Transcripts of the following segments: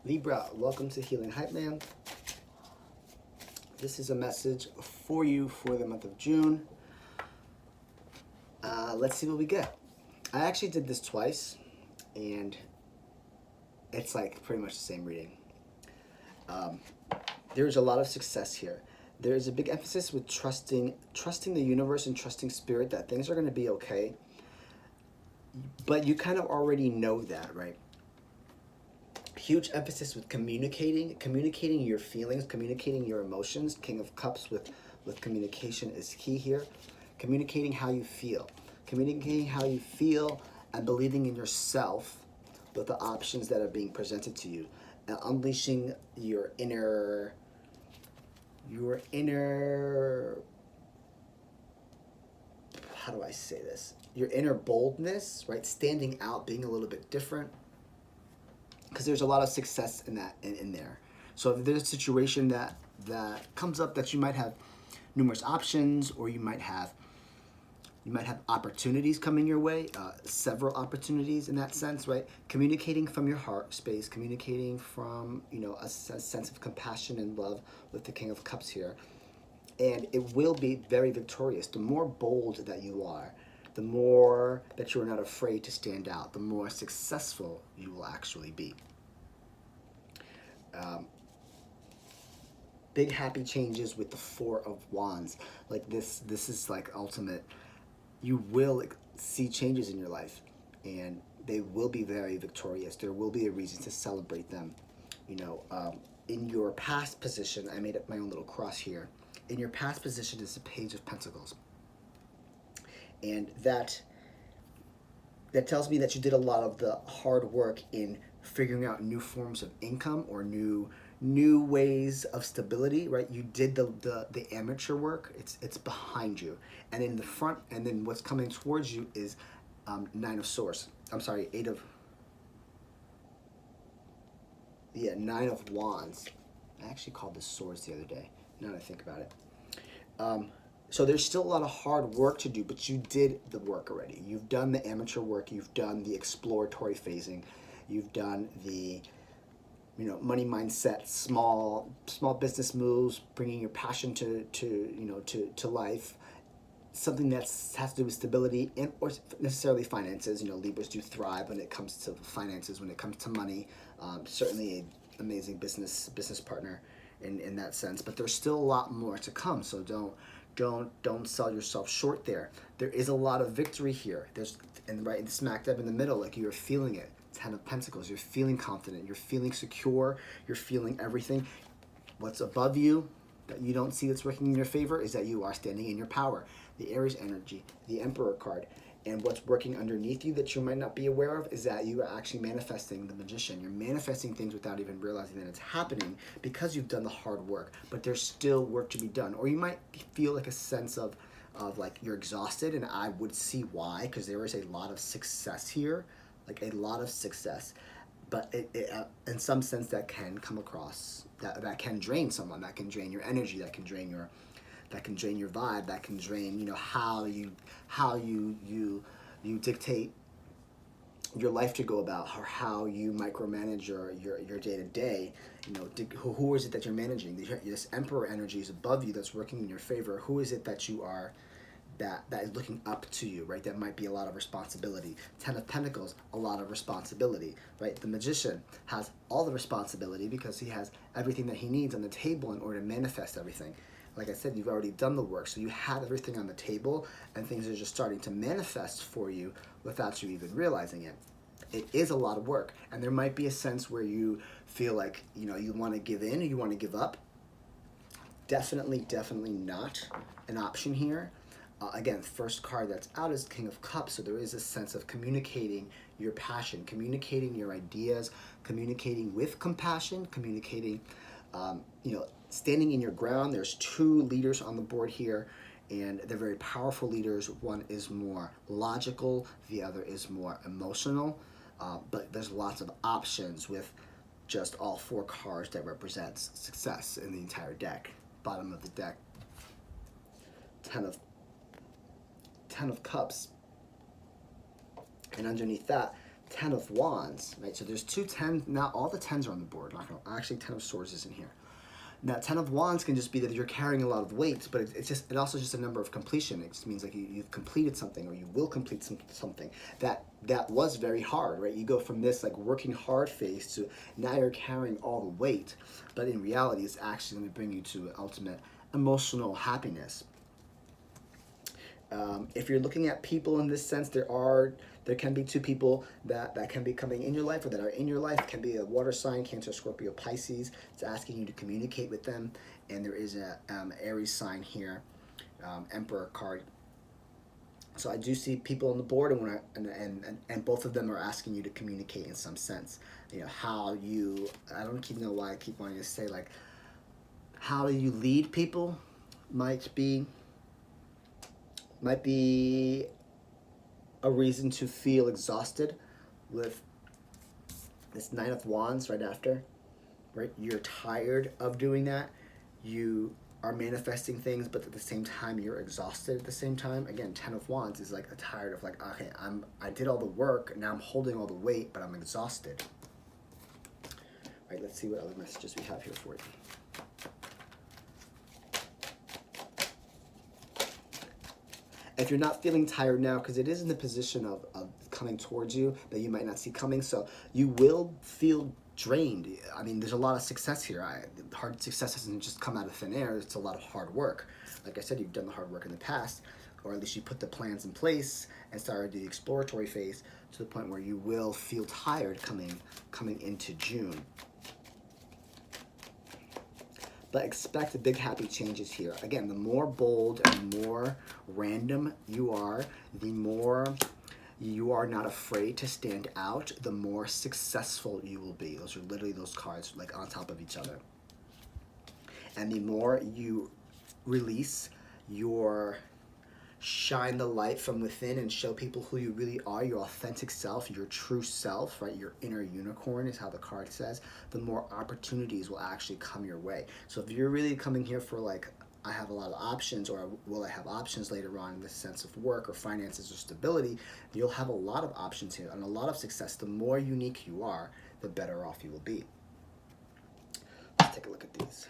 Libra, welcome to Healing Hype Man. This is a message for you for the month of June. Let's see what we get. I actually did this twice, and it's like pretty much the same reading. There's a lot of success here. There's a big emphasis with trusting the universe and trusting spirit that things are going to be okay. But you kind of already know that, right? Huge emphasis with communicating your feelings, communicating your emotions. King of Cups with communication is key here. Communicating how you feel. Communicating how you feel and believing in yourself with the options that are being presented to you. And unleashing your inner, how do I say this? Your inner boldness, right? Standing out, being a little bit different. Because there's a lot of success in that in there. So if there's a situation that comes up that you might have numerous options, or you might have opportunities coming your way, several opportunities in that sense, right? Communicating from your heart space, communicating from a sense of compassion and love with the King of Cups here, and it will be very victorious. The more bold that you are, the more that you're not afraid to stand out, the more successful you will actually be. Big happy changes with the Four of Wands. Like this is like ultimate. You will see changes in your life, and they will be very victorious. There will be a reason to celebrate them. In your past position, I made up my own little cross here. In your past position is the Page of Pentacles. And that tells me that you did a lot of the hard work in figuring out new forms of income or new ways of stability, right? You did the amateur work. It's behind you, and in the front, and then what's coming towards you is Nine of Swords. I'm sorry, Nine of Wands. I actually called this Swords the other day. Now that I think about it. So there's still a lot of hard work to do, but you did the work already. You've done the amateur work. You've done the exploratory phasing. You've done the money mindset, small business moves, bringing your passion to life. Something that has to do with stability and or necessarily finances. Libras do thrive when it comes to finances, when it comes to money. Certainly an amazing business partner in that sense. But there's still a lot more to come. So don't sell yourself short there. There is a lot of victory here. And right smack dab in the middle, like you're feeling it. Ten of Pentacles. You're feeling confident. You're feeling secure. You're feeling everything. What's above you that you don't see that's working in your favor is that you are standing in your power. The Aries energy, the Emperor card. And what's working underneath you that you might not be aware of is that you are actually manifesting the Magician. You're manifesting things without even realizing that it's happening because you've done the hard work. But there's still work to be done. Or you might feel like a sense of like you're exhausted, and I would see why, because there is a lot of success here, like a lot of success. But in some sense that can come across, that can drain someone, that can drain your energy, that can drain your vibe, that can drain how you dictate your life to go about, or how you micromanage your day to day. Who is it that you're managing? This Emperor energy is above you, that's working in your favor. Who is it that you are that is looking up to you, right? That might be a lot of responsibility. Ten of Pentacles, a lot of responsibility, right? The Magician has all the responsibility because he has everything that he needs on the table in order to manifest everything. Like I said, you've already done the work, so you have everything on the table, and things are just starting to manifest for you without you even realizing it. It is a lot of work, and there might be a sense where you feel like you want to give in or you want to give up. Definitely not an option here. Again, first card that's out is King of Cups, so there is a sense of communicating your passion, communicating your ideas, communicating with compassion, communicating, standing in your ground. There's two leaders on the board here, and they're very powerful leaders. One is more logical, the other is more emotional, but there's lots of options with just all four cards that represents success in the entire deck. Bottom of the deck, Ten of Cups, and underneath that, Ten of Wands, right? So there's two tens. Now all the tens are on the board. Actually, Ten of Swords is in here. Now, Ten of Wands can just be that you're carrying a lot of weight, but it also just a number of completion. It just means like you've completed something, or you will complete something that was very hard, right? You go from this like working hard phase to now you're carrying all the weight, but in reality, it's actually going to bring you to ultimate emotional happiness. If you're looking at people in this sense, there can be two people that can be coming in your life or that are in your life. It can be a water sign, Cancer, Scorpio, Pisces. It's asking you to communicate with them. And there is a Aries sign here, Emperor card. So I do see people on the board, and both of them are asking you to communicate in some sense. You know, how you, I don't keep know why I keep wanting to say like, how you lead people might be a reason to feel exhausted with this Nine of Wands right after, right? You're tired of doing that. You are manifesting things, but at the same time, you're exhausted at the same time. Again, Ten of Wands is like a tired of like, okay, I did all the work, now I'm holding all the weight, but I'm exhausted. Right, let's see what other messages we have here for you. If you're not feeling tired now, because it is in the position of coming towards you that you might not see coming, so you will feel drained. I mean, there's a lot of success here. Hard success doesn't just come out of thin air. It's a lot of hard work. Like I said, you've done the hard work in the past, or at least you put the plans in place and started the exploratory phase to the point where you will feel tired coming into June. But expect big happy changes here. Again, the more bold and more random you are, the more you are not afraid to stand out, the more successful you will be. Those are literally those cards like on top of each other. And the more you release your shine the light from within and show people who you really are, your authentic self, your true self, right? Your inner unicorn is how the card says, the more opportunities will actually come your way. So if you're really coming here for like, I have a lot of options, or will I have options later on in the sense of work or finances or stability, you'll have a lot of options here and a lot of success. The more unique you are, the better off you will be. Let's take a look at these.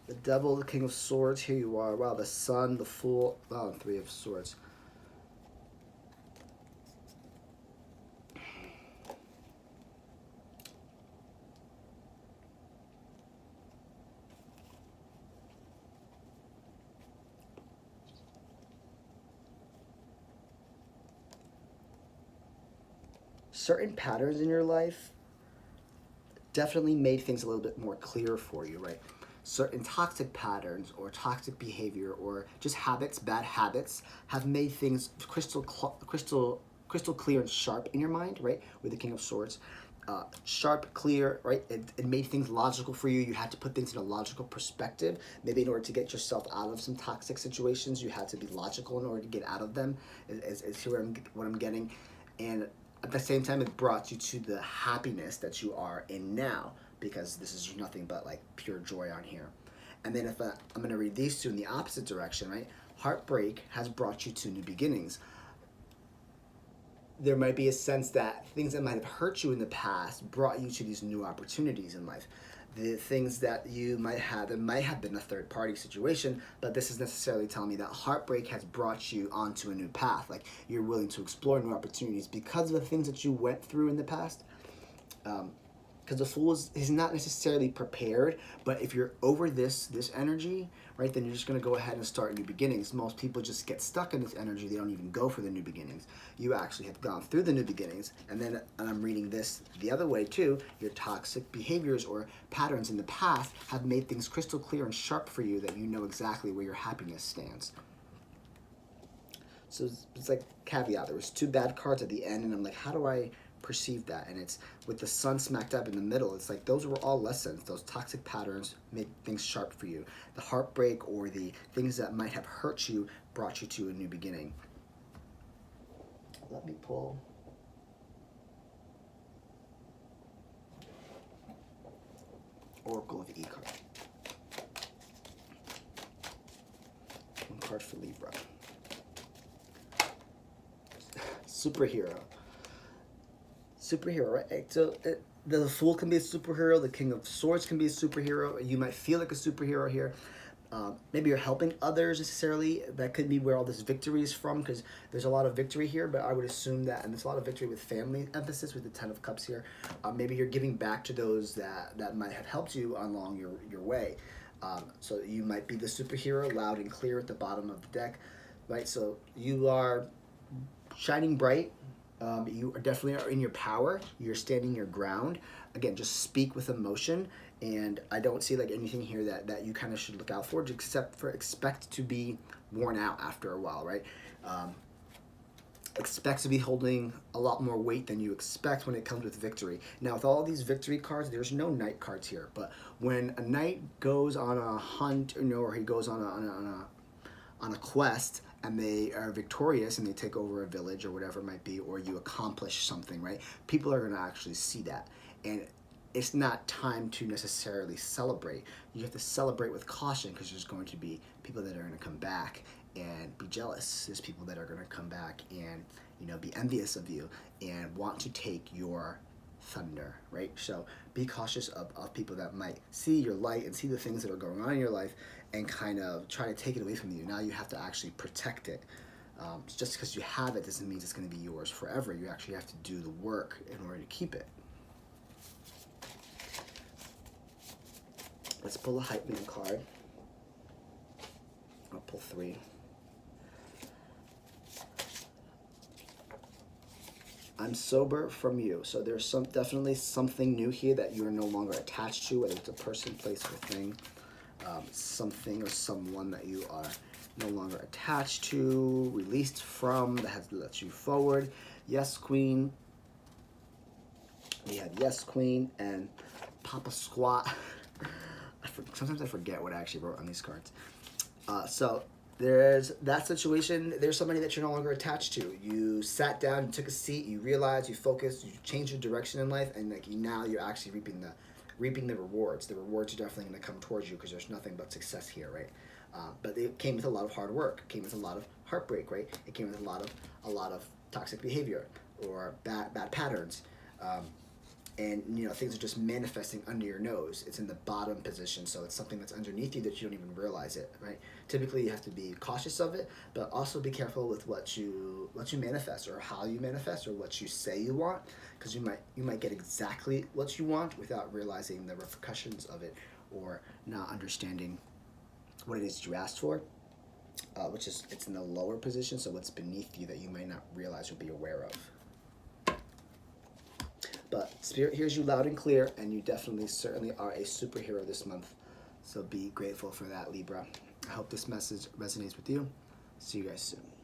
The Devil, the King of Swords, here you are. Wow, the Sun, the Fool, wow, Three of Swords. Certain patterns in your life definitely made things a little bit more clear for you, right? Certain toxic patterns or toxic behavior or just habits, bad habits, have made things crystal clear and sharp in your mind, right? With the King of Swords. Sharp, clear, right? It made things logical for you. You had to put things in a logical perspective. Maybe in order to get yourself out of some toxic situations, you had to be logical in order to get out of them, is here what I'm getting. And at the same time, it brought you to the happiness that you are in now, because this is nothing but like pure joy on here. And then if I'm going to read these two in the opposite direction, right? Heartbreak has brought you to new beginnings. There might be a sense that things that might have hurt you in the past brought you to these new opportunities in life. The things that you might have, it might have been a third party situation, but this is necessarily telling me that heartbreak has brought you onto a new path. Like you're willing to explore new opportunities because of the things that you went through in the past. Because the Fool is not necessarily prepared, but if you're over this energy, right, then you're just going to go ahead and start new beginnings. Most people just get stuck in this energy. They don't even go for the new beginnings. You actually have gone through the new beginnings, and I'm reading this the other way too. Your toxic behaviors or patterns in the past have made things crystal clear and sharp for you that you know exactly where your happiness stands. So it's like caveat. There was two bad cards at the end, and I'm like, how do I perceive that? And it's with the Sun smacked up in the middle. It's like those were all lessons. Those toxic patterns made things sharp for you. The heartbreak or the things that might have hurt you brought you to a new beginning. Let me pull. Oracle of E card. One card for Libra. superhero. Superhero, right? So the Fool can be a superhero. The King of Swords can be a superhero. You might feel like a superhero here. Maybe you're helping others necessarily. That could be where all this victory is from, because there's a lot of victory here, but I would assume that, and there's a lot of victory with family emphasis with the Ten of Cups here. Maybe you're giving back to those that might have helped you along your way. So you might be the superhero, loud and clear at the bottom of the deck, right? So you are shining bright. You are definitely are in your power. You're standing your ground. Again, just speak with emotion. And I don't see like anything here that you kind of should look out for, except for expect to be worn out after a while, right? Expect to be holding a lot more weight than you expect when it comes with victory. Now, with all these victory cards, there's no knight cards here. But when a knight goes on a hunt, or he goes on a quest, and they are victorious and they take over a village or whatever it might be, or you accomplish something, right? People are going to actually see that. And it's not time to necessarily celebrate. You have to celebrate with caution, because there's going to be people that are going to come back and be jealous. There's people that are going to come back and be envious of you and want to take your thunder, right? So be cautious of people that might see your light and see the things that are going on in your life and kind of try to take it away from you. Now you have to actually protect it. Just because you have it doesn't mean it's going to be yours forever. You actually have to do the work in order to keep it. Let's pull a Hype Man card. I'll pull 3. I'm sober from you. So there's definitely something new here that you're no longer attached to, whether it's a person, place, or thing. Something or someone that you are no longer attached to, released from, that has let you forward. Yes, Queen. We have Yes, Queen, and Papa Squat. Sometimes I forget what I actually wrote on these cards. So there's that situation. There's somebody that you're no longer attached to. You sat down, you took a seat, you realized, you focused, you changed your direction in life, and now you're actually reaping the rewards. The rewards are definitely going to come towards you, because there's nothing but success here, right? But it came with a lot of hard work. It came with a lot of heartbreak, right? It came with a lot of toxic behavior or bad patterns. And things are just manifesting under your nose. It's in the bottom position, so it's something that's underneath you that you don't even realize it, right? Typically, you have to be cautious of it, but also be careful with what you manifest, or how you manifest, or what you say you want, because you might get exactly what you want without realizing the repercussions of it, or not understanding what it is you asked for, which is it's in the lower position, so what's beneath you that you might not realize or be aware of. But Spirit hears you loud and clear, and you certainly are a superhero this month. So be grateful for that, Libra. I hope this message resonates with you. See you guys soon.